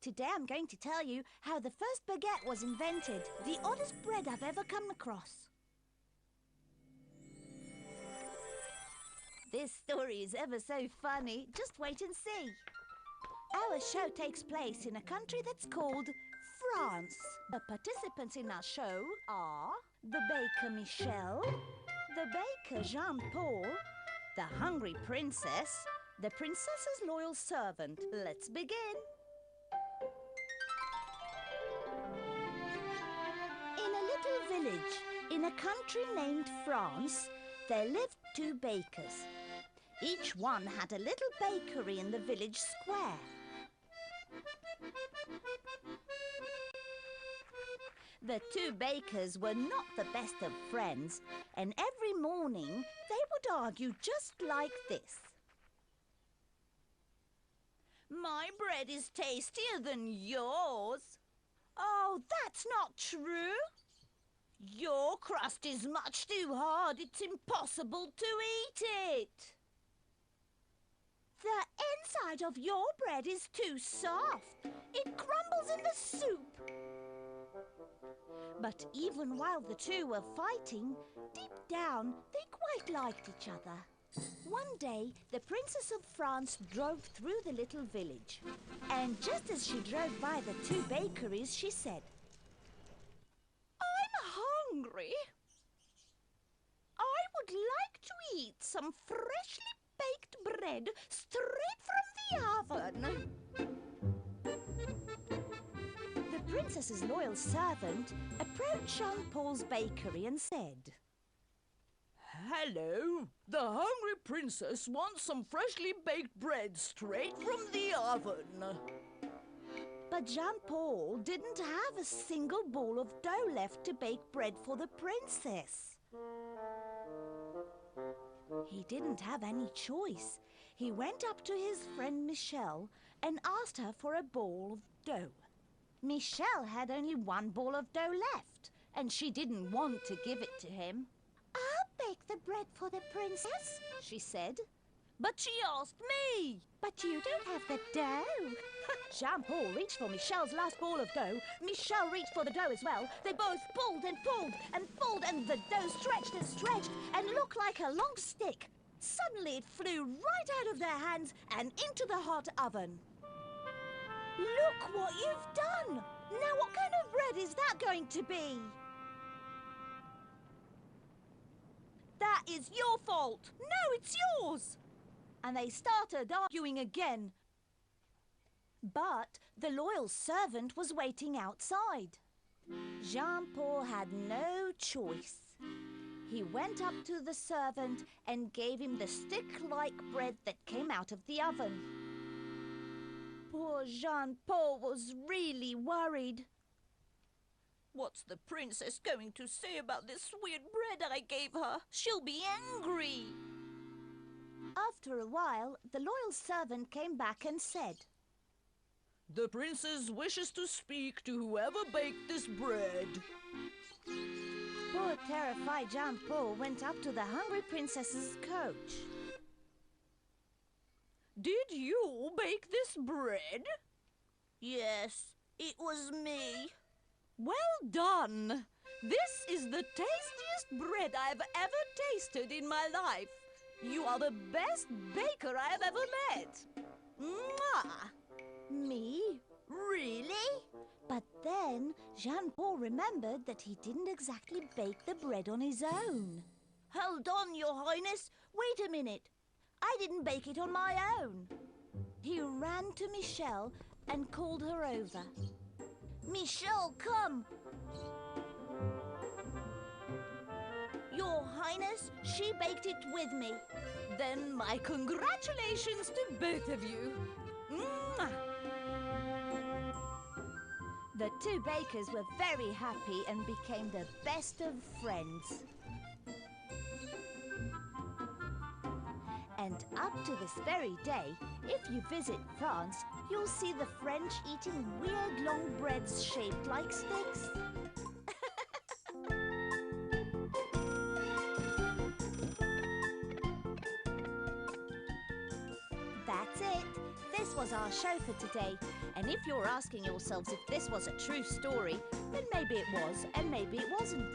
Today I'm going to tell you how the first baguette was invented, the oddest bread I've ever come across. This story is ever so funny. Just wait and see. Our show takes place in a country that's called France. The participants in our show are the baker Michel, the baker Jean-Paul, the hungry princess, the princess's loyal servant. Let's begin. In a little village in a country named France, there lived two bakers. Each one had a little bakery in the village square. The two bakers were not the best of friends, and every morning they would argue just like this. My bread is tastier than yours. Oh, that's not true. Your crust is much too hard. It's impossible to eat it. The inside of your bread is too soft. It crumbles in the soup. But even while the two were fighting, deep down they quite liked each other. One day, the Princess of France drove through the little village. And just as she drove by the two bakeries, she said, "I'm hungry. I would like to eat some freshly baked bread straight from the oven." The princess's loyal servant approached Jean-Paul's bakery and said, "Hello, the hungry princess wants some freshly baked bread straight from the oven." But Jean-Paul didn't have a single ball of dough left to bake bread for the princess. He didn't have any choice. He went up to his friend Michel and asked her for a ball of dough. Michel had only one ball of dough left, and she didn't want to give it to him. "I'll bake the bread for the princess," she said. "But she asked me." "But you don't have the dough." Jean-Paul reached for Michel's last ball of dough. Michel reached for the dough as well. They both pulled and pulled and pulled, and the dough stretched and stretched and looked like a long stick. Suddenly it flew right out of their hands and into the hot oven. "Look what you've done! Now what kind of bread is that going to be?" "That is your fault." "No, it's yours." And they started arguing again. But the loyal servant was waiting outside. Jean-Paul had no choice. He went up to the servant and gave him the stick-like bread that came out of the oven. Poor Jean-Paul was really worried. "What's the princess going to say about this weird bread I gave her? She'll be angry." After a while, the loyal servant came back and said, "The princess wishes to speak to whoever baked this bread." Poor terrified Jean-Paul went up to the hungry princess's coach. "Did you bake this bread?" "Yes, it was me." "Well done! This is the tastiest bread I've ever tasted in my life. You are the best baker I have ever met. Mwah!" "Me? Really?" But then Jean-Paul remembered that he didn't exactly bake the bread on his own. "Hold on, Your Highness. Wait a minute. I didn't bake it on my own." He ran to Michel and called her over. "Michel, come." "Your Highness, she baked it with me." Then my congratulations to both of you. Mwah! The two bakers were very happy and became the best of friends. And up to this very day, if you visit France, you'll see the French eating weird long breads shaped like sticks. That's it. This was our show for today. And if you're asking yourselves if this was a true story, then maybe it was and maybe it wasn't.